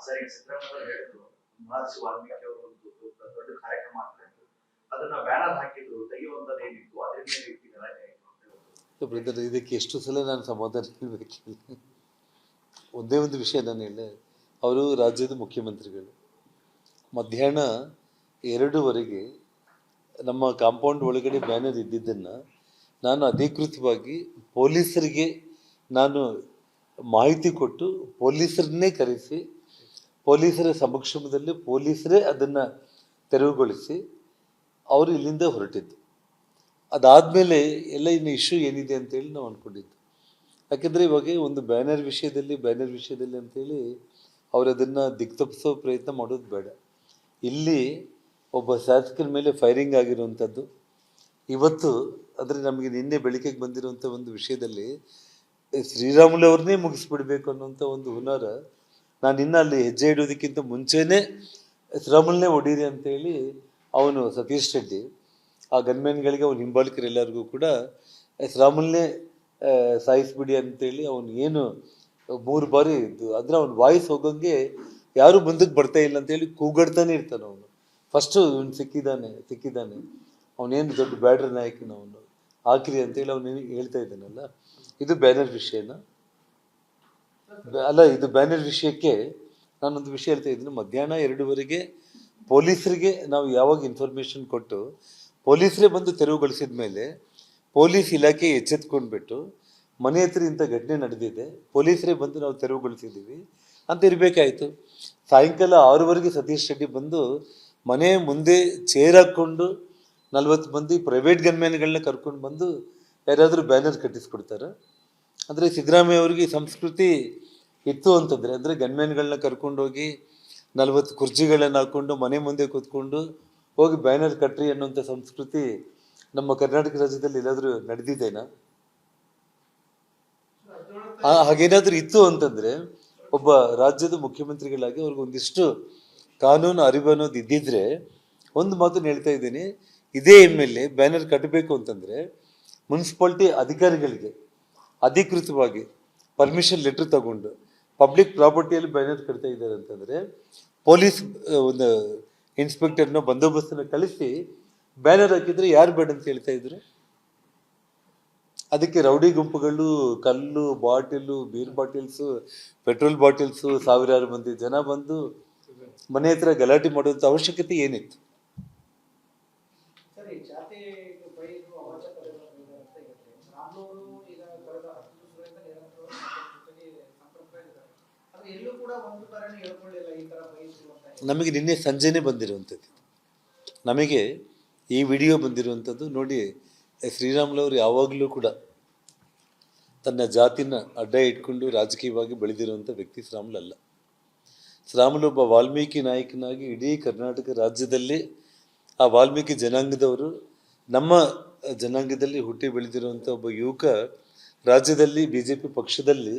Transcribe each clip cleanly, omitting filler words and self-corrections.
ಸರಿ ಸಿದ್ದರಾಮಯ್ಯ ಹೇಳಿದ್ರು ಮಹರ್ಷಿ ವಾಲ್ಮೀಕಿ ಅವರು ಒಂದು ದೊಡ್ಡ ಕಾರ್ಯಕ್ರಮ ಮಾಡ್ತಿದ್ರು, ಅದನ್ನ ಬ್ಯಾನರ್ ಹಾಕಿದ್ರು, ತೆಗೆಯುವಂತದ್ದು ಏನಿತ್ತು ಅದರಿಂದ ರೀತಿ ಗಲಾಟೆ ಆಯಿತು. ಬ್ರದರ್, ಇದಕ್ಕೆ ಎಷ್ಟು ಸಲ ನಾನು ಸಮಾಧಾನ ಹೇಳಬೇಕಿಲ್ಲ. ಒಂದೇ ಒಂದು ವಿಷಯ ನಾನು ಹೇಳಿ, ಅವರು ರಾಜ್ಯದ ಮುಖ್ಯಮಂತ್ರಿಗಳು. ಮಧ್ಯಾಹ್ನ 2:00 ನಮ್ಮ ಕಾಂಪೌಂಡ್ ಒಳಗಡೆ ಬ್ಯಾನರ್ ಇದ್ದಿದ್ದನ್ನು ನಾನು ಅಧಿಕೃತವಾಗಿ ಪೊಲೀಸರಿಗೆ ನಾನು ಮಾಹಿತಿ ಕೊಟ್ಟು ಪೊಲೀಸರನ್ನೇ ಕರೆಸಿ ಪೊಲೀಸರ ಸಮಕ್ಷಮದಲ್ಲಿ ಪೊಲೀಸರೇ ಅದನ್ನು ತೆರವುಗೊಳಿಸಿ ಅವರು ಇಲ್ಲಿಂದ ಹೊರಟಿದ್ದು. ಅದಾದಮೇಲೆ ಎಲ್ಲ ಇನ್ನು ಇಶ್ಯೂ ಏನಿದೆ ಅಂತೇಳಿ ನಾವು ಅಂದ್ಕೊಂಡಿದ್ದು. ಯಾಕೆಂದರೆ ಇವಾಗ ಒಂದು ಬ್ಯಾನರ್ ವಿಷಯದಲ್ಲಿ ಅಂತೇಳಿ ಅವರು ಅದನ್ನು ದಿಕ್ತಪ್ಪಿಸೋ ಪ್ರಯತ್ನ ಮಾಡೋದು ಬೇಡ. ಇಲ್ಲಿ ಒಬ್ಬ ಶಾಸಕರ ಮೇಲೆ ಫೈರಿಂಗ್ ಆಗಿರುವಂಥದ್ದು ಇವತ್ತು, ಅಂದರೆ ನಮಗೆ ನಿನ್ನೆ ಬೆಳಿಗ್ಗೆಗೆ ಬಂದಿರುವಂಥ ಒಂದು ವಿಷಯದಲ್ಲಿ ಶ್ರೀರಾಮುಲು ಅವ್ರನ್ನೇ ಮುಗಿಸ್ಬಿಡ್ಬೇಕು ಅನ್ನೋಂಥ ಒಂದು ಹುನ್ನಾರ. ನಾನು ಇನ್ನೂ ಅಲ್ಲಿ ಹೆಜ್ಜೆ ಇಡೋದಕ್ಕಿಂತ ಮುಂಚೆನೇ ಶ್ರೀರಾಮುಲನ್ನೇ ಹೊಡೀರಿ ಅಂತೇಳಿ ಅವನು ಸತೀಶ್ ರೆಡ್ಡಿ ಆ ಗನ್ಮ್ಯಾನ್ಗಳಿಗೆ ಅವನ ಹಿಂಬಾಲಕರೆಲ್ಲರಿಗೂ ಕೂಡ ಶ್ರೀರಾಮುಲನ್ನೇ ಸಾಯಿಸ್ಬಿಡಿ ಅಂತೇಳಿ ಅವನು ಏನು 3 ಬಾರಿ ಇದ್ದು ಅಂದರೆ ಅವನ ವಾಯ್ಸ್ ಹೋಗೋಂಗೆ ಯಾರೂ ಮುಂದಕ್ಕೆ ಬರ್ತಾ ಇಲ್ಲ ಅಂತೇಳಿ ಕೂಗಾಡ್ತಾನೆ ಇರ್ತಾನೆ ಅವನು. ಫಸ್ಟು ಇವನು ಸಿಕ್ಕಿದ್ದಾನೆ ಅವನೇನು ದೊಡ್ಡ ಬ್ಯಾಡ್ರ ನಾಯಕನ ಅವನು ಹಾಕಿರಿ ಅಂತೇಳಿ ಅವನೇನು ಹೇಳ್ತಾ ಇದ್ದಾನಲ್ಲ. ಇದು ಬ್ಯಾನರ್ ವಿಷಯನ ಅಲ್ಲ. ಇದು ಬ್ಯಾನರ್ ವಿಷಯಕ್ಕೆ ನಾನೊಂದು ವಿಷಯ ಹೇಳ್ತಾ ಇದ್ದೀನಿ. ಮಧ್ಯಾಹ್ನ 2:00 ಪೊಲೀಸರಿಗೆ ನಾವು ಯಾವಾಗ ಇನ್ಫಾರ್ಮೇಷನ್ ಕೊಟ್ಟು ಪೊಲೀಸರೇ ಬಂದು ತೆರವುಗೊಳಿಸಿದ ಮೇಲೆ ಪೊಲೀಸ್ ಇಲಾಖೆ ಎಚ್ಚೆತ್ಕೊಂಡ್ಬಿಟ್ಟು ಮನೆ ಹತ್ರ ಇಂಥ ಘಟನೆ ನಡೆದಿದೆ, ಪೊಲೀಸರೇ ಬಂದು ನಾವು ತೆರವುಗೊಳಿಸಿದ್ದೀವಿ ಅಂತ ಇರಬೇಕಾಯಿತು. ಸಾಯಂಕಾಲ 6:00 ಸತೀಶ್ ರೆಡ್ಡಿ ಬಂದು ಮನೆ ಮುಂದೆ ಚೇರ್ ಹಾಕ್ಕೊಂಡು 40 ಮಂದಿ ಪ್ರೈವೇಟ್ ಗನ್ಮ್ಯಾನ್ಗಳನ್ನ ಕರ್ಕೊಂಡು ಬಂದು ಯಾರಾದರೂ ಬ್ಯಾನರ್ ಕಟ್ಟಿಸ್ಕೊಡ್ತಾರೆ. ಅಂದರೆ ಸಿದ್ದರಾಮಯ್ಯ ಅವ್ರಿಗೆ ಸಂಸ್ಕೃತಿ ಇತ್ತು ಅಂತಂದರೆ, ಅಂದರೆ ಗನ್ಮ್ಯಾನ್ಗಳನ್ನ ಕರ್ಕೊಂಡೋಗಿ 40 ಕುರ್ಚಿಗಳನ್ನು ಹಾಕ್ಕೊಂಡು ಮನೆ ಮುಂದೆ ಕೂತ್ಕೊಂಡು ಹೋಗಿ ಬ್ಯಾನರ್ ಕಟ್ರಿ ಅನ್ನೋಂಥ ಸಂಸ್ಕೃತಿ ನಮ್ಮ ಕರ್ನಾಟಕ ರಾಜ್ಯದಲ್ಲಿ ಎಲ್ಲಾದರೂ ನಡೆದಿದ್ದೇನಾ? ಹಾಗೇನಾದರೂ ಇತ್ತು ಅಂತಂದರೆ ಒಬ್ಬ ರಾಜ್ಯದ ಮುಖ್ಯಮಂತ್ರಿಗಳಾಗಿ ಅವ್ರಿಗೆ ಒಂದಿಷ್ಟು ಕಾನೂನು ಅರಿವು ಅನ್ನೋದು ಇದ್ದಿದ್ರೆ, ಒಂದು ಮಾತನ್ನು ಹೇಳ್ತಾ ಇದ್ದೀನಿ, ಇದೇ MLA ಬ್ಯಾನರ್ ಕಟ್ಟಬೇಕು ಅಂತಂದರೆ ಮುನ್ಸಿಪಾಲ್ಟಿ ಅಧಿಕಾರಿಗಳಿಗೆ ಅಧಿಕೃತವಾಗಿ ಪರ್ಮಿಷನ್ ಲೆಟ್ರ್ ತಗೊಂಡು ಪಬ್ಲಿಕ್ ಪ್ರಾಪರ್ಟಿಯಲ್ಲಿ ಬ್ಯಾನರ್ ಕಟ್ತಾ ಇದ್ದಾರೆ ಅಂತಂದರೆ ಪೊಲೀಸ್ ಒಂದು ಇನ್ಸ್ಪೆಕ್ಟರ್ನ ಬಂದೋಬಸ್ತನ್ನು ಕಳಿಸಿ ಬ್ಯಾನರ್ ಹಾಕಿದರೆ ಯಾರು ಬೇಡ ಅಂತ ಹೇಳ್ತಾ ಇದ್ರು? ಅದಕ್ಕೆ ರೌಡಿ ಗುಂಪುಗಳು ಕಲ್ಲು ಬಾಟಿಲು, ಬೀರ್ ಬಾಟಿಲ್ಸು, ಪೆಟ್ರೋಲ್ ಬಾಟಿಲ್ಸು, ಸಾವಿರಾರು ಮಂದಿ ಜನ ಬಂದು ಮನೆ ಹತ್ರ ಗಲಾಟೆ ಮಾಡುವಂಥ ಅವಶ್ಯಕತೆ ಏನಿತ್ತು? ನಮಗೆ ನಿನ್ನೆ ಸಂಜೆನೇ ಬಂದಿರುವಂಥದ್ದು, ನಮಗೆ ಈ ವಿಡಿಯೋ ಬಂದಿರುವಂಥದ್ದು ನೋಡಿ. ಶ್ರೀರಾಮುಲು ಅವರು ಯಾವಾಗಲೂ ಕೂಡ ತನ್ನ ಜಾತಿನ ಅಡ್ಡ ಇಟ್ಕೊಂಡು ರಾಜಕೀಯವಾಗಿ ಬೆಳೆದಿರುವಂಥ ವ್ಯಕ್ತಿ ಶ್ರೀರಾಮುಲು ಅಲ್ಲ. ಶ್ರೀರಾಮುಲು ಒಬ್ಬ ವಾಲ್ಮೀಕಿ ನಾಯಕನಾಗಿ ಇಡೀ ಕರ್ನಾಟಕ ರಾಜ್ಯದಲ್ಲಿ ಆ ವಾಲ್ಮೀಕಿ ಜನಾಂಗದವರು, ನಮ್ಮ ಜನಾಂಗದಲ್ಲಿ ಹುಟ್ಟಿ ಬೆಳೆದಿರುವಂಥ ಒಬ್ಬ ಯುವಕ ರಾಜ್ಯದಲ್ಲಿ BJP ಪಕ್ಷದಲ್ಲಿ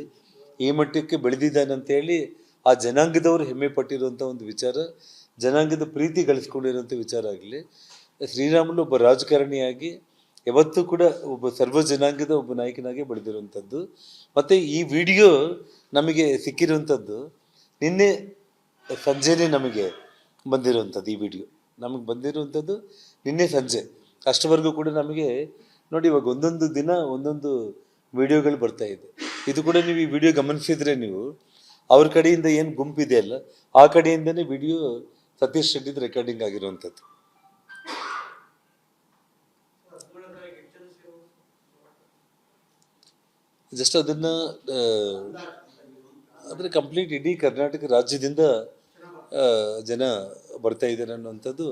ಈ ಮಟ್ಟಕ್ಕೆ ಬೆಳೆದಿದ್ದಾನೆ ಅಂತೇಳಿ ಆ ಜನಾಂಗದವರು ಹೆಮ್ಮೆ ಪಟ್ಟಿರುವಂಥ ಒಂದು ವಿಚಾರ, ಜನಾಂಗದ ಪ್ರೀತಿ ಗಳಿಸ್ಕೊಂಡಿರುವಂಥ ವಿಚಾರ ಆಗಲಿ. ಶ್ರೀರಾಮುಲು ಒಬ್ಬ ರಾಜಕಾರಣಿಯಾಗಿ ಯಾವತ್ತೂ ಕೂಡ ಒಬ್ಬ ಸರ್ವ ಜನಾಂಗದ ಒಬ್ಬ ನಾಯಕನಾಗಿ ಬೆಳೆದಿರುವಂಥದ್ದು. ಮತ್ತು ಈ ವಿಡಿಯೋ ನಮಗೆ ಸಿಕ್ಕಿರುವಂಥದ್ದು ನಿನ್ನೆ ಸಂಜೆನೇ ನಮಗೆ ಬಂದಿರುವಂಥದ್ದು. ಈ ವಿಡಿಯೋ ನಮಗೆ ಬಂದಿರುವಂಥದ್ದು ನಿನ್ನೆ ಸಂಜೆ. ಅಷ್ಟವರೆಗೂ ಕೂಡ ನಮಗೆ ನೋಡಿ, ಇವಾಗ ಒಂದೊಂದು ದಿನ ಒಂದೊಂದು ವಿಡಿಯೋಗಳು ಬರ್ತಾ ಇದೆ. ಇದು ಕೂಡ ನೀವು ಈ ವಿಡಿಯೋ ಗಮನಿಸಿದರೆ ನೀವು ಅವ್ರ ಕಡೆಯಿಂದ ಏನು ಗುಂಪಿದೆ ಅಲ್ಲ, ಆ ಕಡೆಯಿಂದನೇ ವಿಡಿಯೋ ಸತೀಶ್ ರೆಡ್ಡಿದು ರೆಕಾರ್ಡಿಂಗ್ ಆಗಿರುವಂಥದ್ದು. ಜಸ್ಟ್ ಅದನ್ನು ಅಂದರೆ ಕಂಪ್ಲೀಟ್ ಇಡೀ ಕರ್ನಾಟಕ ರಾಜ್ಯದಿಂದ ಜನ ಬರ್ತಾ ಇದ್ದಾರೆ ಅನ್ನುವಂಥದ್ದು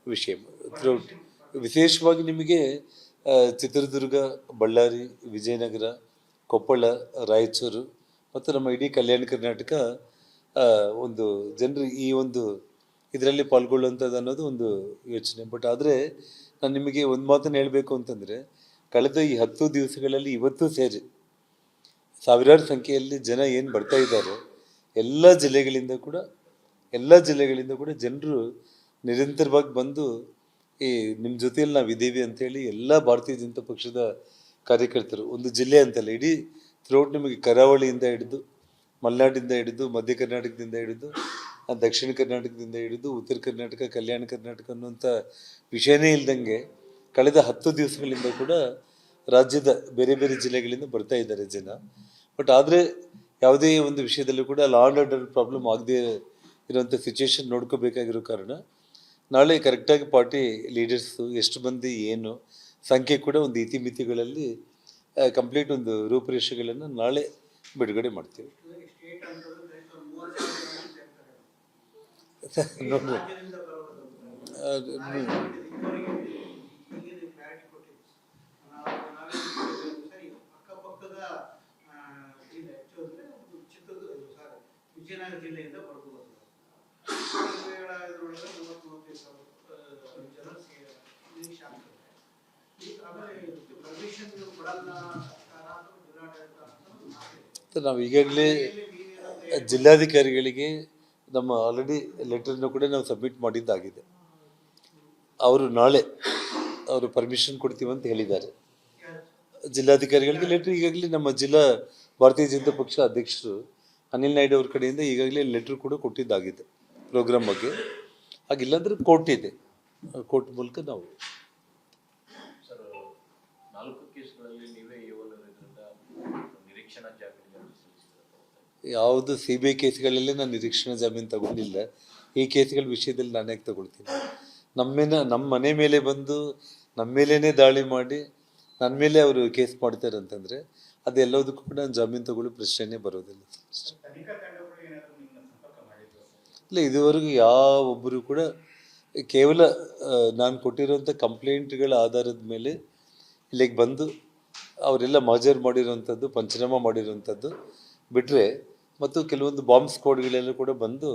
ವಿಷಯ. ವಿಶೇಷವಾಗಿ ನಿಮಗೆ ಚಿತ್ರದುರ್ಗ, ಬಳ್ಳಾರಿ, ವಿಜಯನಗರ, ಕೊಪ್ಪಳ, ರಾಯಚೂರು ಮತ್ತು ನಮ್ಮ ಇಡೀ ಕಲ್ಯಾಣ ಕರ್ನಾಟಕ ಒಂದು ಜನರು ಈ ಒಂದು ಇದರಲ್ಲಿ ಪಾಲ್ಗೊಳ್ಳುವಂಥದ್ದು ಅನ್ನೋದು ಒಂದು ಯೋಚನೆ. ಬಟ್ ಆದರೆ ನಾನು ನಿಮಗೆ ಒಂದು ಮಾತನ್ನು ಹೇಳಬೇಕು ಅಂತಂದರೆ, ಕಳೆದ ಈ 10 ದಿವಸಗಳಲ್ಲಿ ಇವತ್ತು ಸೇರಿ ಸಾವಿರಾರು ಸಂಖ್ಯೆಯಲ್ಲಿ ಜನ ಏನು ಬರ್ತಾ ಇದ್ದಾರೆ, ಎಲ್ಲ ಜಿಲ್ಲೆಗಳಿಂದ ಕೂಡ ಜನರು ನಿರಂತರವಾಗಿ ಬಂದು ಈ ನಿಮ್ಮ ಜೊತೆಯಲ್ಲಿ ನಾವು ಇದ್ದೀವಿ ಅಂಥೇಳಿ ಎಲ್ಲ ಭಾರತೀಯ ಜನತಾ ಪಕ್ಷದ ಕಾರ್ಯಕರ್ತರು, ಒಂದು ಜಿಲ್ಲೆ ಅಂತಲ್ಲ, ಇಡೀ ಥ್ರೂಔಟ್ ನಿಮಗೆ ಕರಾವಳಿಯಿಂದ ಹಿಡಿದು ಮಲೆನಾಡಿಂದ ಹಿಡಿದು ಮಧ್ಯ ಕರ್ನಾಟಕದಿಂದ ಹಿಡಿದು ದಕ್ಷಿಣ ಕರ್ನಾಟಕದಿಂದ ಹಿಡಿದು ಉತ್ತರ ಕರ್ನಾಟಕ ಕಲ್ಯಾಣ ಕರ್ನಾಟಕ ಅನ್ನುವಂಥ ವಿಷಯನೇ ಇಲ್ದಂಗೆ ಕಳೆದ 10 ದಿವಸಗಳಿಂದ ಕೂಡ ರಾಜ್ಯದ ಬೇರೆ ಬೇರೆ ಜಿಲ್ಲೆಗಳಿಂದ ಬರ್ತಾ ಇದ್ದಾರೆ ಜನ. ಬಟ್ ಆದರೆ ಯಾವುದೇ ಒಂದು ವಿಷಯದಲ್ಲೂ ಕೂಡ ಲಾ ಆ್ಯಂಡ್ ಆರ್ಡರ್ ಪ್ರಾಬ್ಲಮ್ ಆಗದೆ ಇರೋಂಥ ಸಿಚುವೇಶನ್ ನೋಡ್ಕೋಬೇಕಾಗಿರೋ ಕಾರಣ ನಾಳೆ ಕರೆಕ್ಟಾಗಿ ಪಾರ್ಟಿ ಲೀಡರ್ಸು ಎಷ್ಟು ಮಂದಿ ಏನು ಸಂಖ್ಯೆ ಕೂಡ ಒಂದು ಇತಿಮಿತಿಗಳಲ್ಲಿ ಕಂಪ್ಲೀಟ್ ಒಂದು ರೂಪುರೇಷೆಗಳನ್ನು ನಾಳೆ ಬಿಡುಗಡೆ ಮಾಡ್ತೀವಿ. ನೋಡ್ರಿ ವಿಜಯನಗರ ಜಿಲ್ಲೆಯಿಂದ ಬರ್ಬೋದು. ನಾವು ಈಗಾಗಲೇ ಜಿಲ್ಲಾಧಿಕಾರಿಗಳಿಗೆ ನಮ್ಮ ಆಲ್ರೆಡಿ ಲೆಟರ್ನ ಕೂಡ ನಾವು ಸಬ್ಮಿಟ್ ಮಾಡಿದ್ದಾಗಿದೆ. ಅವರು ನಾಳೆ ಅವರು ಪರ್ಮಿಷನ್ ಕೊಡ್ತೀವಿ ಅಂತ ಹೇಳಿದ್ದಾರೆ. ಜಿಲ್ಲಾಧಿಕಾರಿಗಳಿಗೆ ಲೆಟ್ರ್ ಈಗಾಗಲೇ ನಮ್ಮ ಜಿಲ್ಲಾ ಭಾರತೀಯ ಜನತಾ ಪಕ್ಷ ಅಧ್ಯಕ್ಷರು ಅನಿಲ್ ನಾಯ್ಡು ಅವ್ರ ಕಡೆಯಿಂದ ಈಗಾಗಲೇ ಲೆಟ್ರ್ ಕೂಡ ಕೊಟ್ಟಿದ್ದಾಗಿದೆ ಪ್ರೋಗ್ರಾಮ್ ಬಗ್ಗೆ. ಹಾಗಿಲ್ಲಾಂದ್ರೆ ಕೋರ್ಟ್ ಇದೆ, ಕೋರ್ಟ್ ಮೂಲಕ ನಾವು ಸರ್ 4 ಕೇಸ್ಗಳಲ್ಲಿ ನೀವೇ ನಿರೀಕ್ಷಣಾ ಜಾಮೀನು ಯಾವುದು CBI ಕೇಸ್ಗಳಲ್ಲೇ ನಾನು ನಿರೀಕ್ಷಣಾ ಜಾಮೀನು ತಗೊಂಡಿಲ್ಲ. ಈ ಕೇಸ್ಗಳ ವಿಷಯದಲ್ಲಿ ನಾನು ಯಾಕೆ ತಗೊಳ್ತೀನಿ? ನಮ್ಮ ಮನೆ ಮೇಲೆ ಬಂದು ನಮ್ಮ ಮೇಲೇ ದಾಳಿ ಮಾಡಿ ನನ್ನ ಮೇಲೆ ಅವರು ಕೇಸ್ ಮಾಡ್ತಾರೆ ಅಂತಂದರೆ ಅದೆಲ್ಲದಕ್ಕೂ ಕೂಡ ನಾನು ಜಾಮೀನು ತಗೊಳ್ಳೋ ಪ್ರಶ್ನೆನೇ ಬರೋದಿಲ್ಲ. ಇಲ್ಲ, ಇದುವರೆಗೂ ಯಾವೊಬ್ಬರು ಕೂಡ ಕೇವಲ ನಾನು ಕೊಟ್ಟಿರೋಂಥ ಕಂಪ್ಲೇಂಟ್ಗಳ ಆಧಾರದ ಮೇಲೆ ಇಲ್ಲಿಗೆ ಬಂದು ಅವರೆಲ್ಲ ಮಾಜರ್ ಮಾಡಿರೋವಂಥದ್ದು, ಪಂಚನಾಮ ಮಾಡಿರೋವಂಥದ್ದು ಬಿಟ್ಟರೆ ಮತ್ತು ಕೆಲವೊಂದು ಬಾಂಬ್ ಸ್ಕ್ವಾಡ್ಗಳೆಲ್ಲ ಕೂಡ ಬಂದು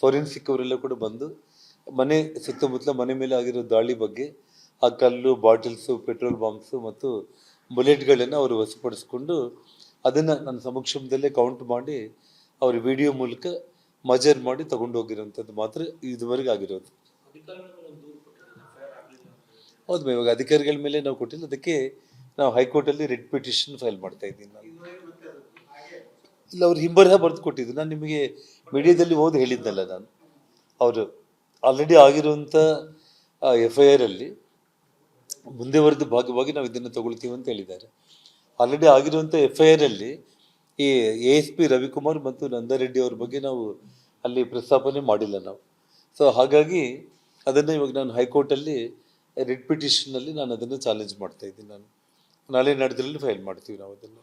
ಫೋರೆನ್ಸಿಕ್ ಅವರೆಲ್ಲ ಕೂಡ ಬಂದು ಮನೆ ಸುತ್ತಮುತ್ತಲ ಮನೆ ಮೇಲೆ ಆಗಿರೋ ದಾಳಿ ಬಗ್ಗೆ ಆ ಕಲ್ಲು, ಬಾಟಲ್ಸು, ಪೆಟ್ರೋಲ್ ಬಾಂಬ್ಸು ಮತ್ತು ಬುಲೆಟ್ಗಳನ್ನು ಅವರು ವಶಪಡಿಸ್ಕೊಂಡು ಅದನ್ನು ನನ್ನ ಸಮಕ್ಷಮದಲ್ಲೇ ಕೌಂಟ್ ಮಾಡಿ ಅವ್ರ ವಿಡಿಯೋ ಮೂಲಕ ಮಜರ್ ಮಾಡಿ ತಗೊಂಡು ಹೋಗಿರೋಂಥದ್ದು ಮಾತ್ರ ಇದುವರೆಗೆ ಆಗಿರೋದು. ಹೌದು, ಇವಾಗ ಅಧಿಕಾರಿಗಳ ಮೇಲೆ ನಾವು ಕೊಟ್ಟಿಲ್ಲ. ಅದಕ್ಕೆ ನಾವು ಹೈಕೋರ್ಟಲ್ಲಿ ರಿಟ್ ಪಿಟಿಷನ್ ಫೈಲ್ ಮಾಡ್ತಾ ಇದ್ದೀನಿ. ನಾನು ಇಲ್ಲ, ಅವ್ರು ಹಿಂಬರಹ ಬರೆದು ಕೊಟ್ಟಿದ್ದು ನಾನು ನಿಮಗೆ ಮೀಡಿಯಾದಲ್ಲಿ ಓದಿ ಹೇಳಿದ್ನಲ್ಲ. ನಾನು ಅವರು ಆಲ್ರೆಡಿ ಆಗಿರುವಂಥ FIR ಅಲ್ಲಿ ಮುಂದೆವರೆದ ಭಾಗವಾಗಿ ನಾವು ಇದನ್ನು ತಗೊಳ್ತೀವಿ ಅಂತ ಹೇಳಿದ್ದಾರೆ. ಆಲ್ರೆಡಿ ಆಗಿರುವಂಥ FIR ಅಲ್ಲಿ ಈ ASP ರವಿಕುಮಾರ್ ಮತ್ತು ನಂದಾರೆಡ್ಡಿ ಅವ್ರ ಬಗ್ಗೆ ನಾವು ಅಲ್ಲಿ ಪ್ರಸ್ತಾಪನೆ ಮಾಡಿಲ್ಲ ನಾವು. ಸೊ ಹಾಗಾಗಿ ಅದನ್ನು ಇವಾಗ ನಾನು ಹೈಕೋರ್ಟಲ್ಲಿ ರಿಟ್ ಪಿಟಿಷನ್ನಲ್ಲಿ ನಾನು ಅದನ್ನು ಚಾಲೆಂಜ್ ಮಾಡ್ತಾ ಇದ್ದೀನಿ. ನಾನು ನಾಳೆ ನಡೆದ್ರಲ್ಲಿ ಫೈಲ್ ಮಾಡ್ತೀವಿ ನಾವು ಅದನ್ನು.